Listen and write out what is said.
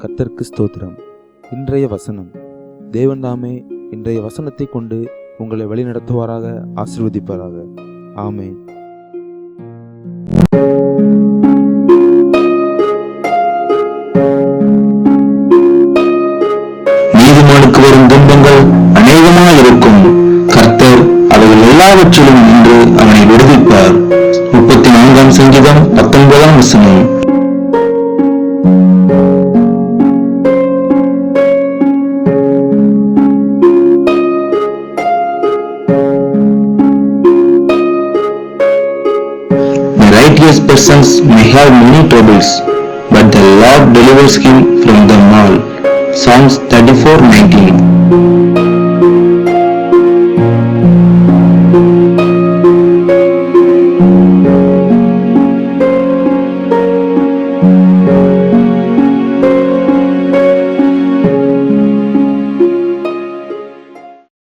கர்த்தருக்கு ஸ்தோத்திரம். இன்றைய வசனம். தேவன் தாமே இன்றைய வசனத்தை கொண்டு உங்களை வழிநடத்துவாராக, ஆசீர்வதிப்பாராக. ஆமென். நீதிமானுக்கு வரும் துன்பங்கள் அநேகமாயிருக்கும், கர்த்தர் அவைகள் எல்லாவற்றிலும் நின்று அவனை விடுவிப்பார். 34 சங்கீதம் 19 வசனம். The righteous persons may have many troubles, but the Lord delivers him from them all. Psalms 34:19.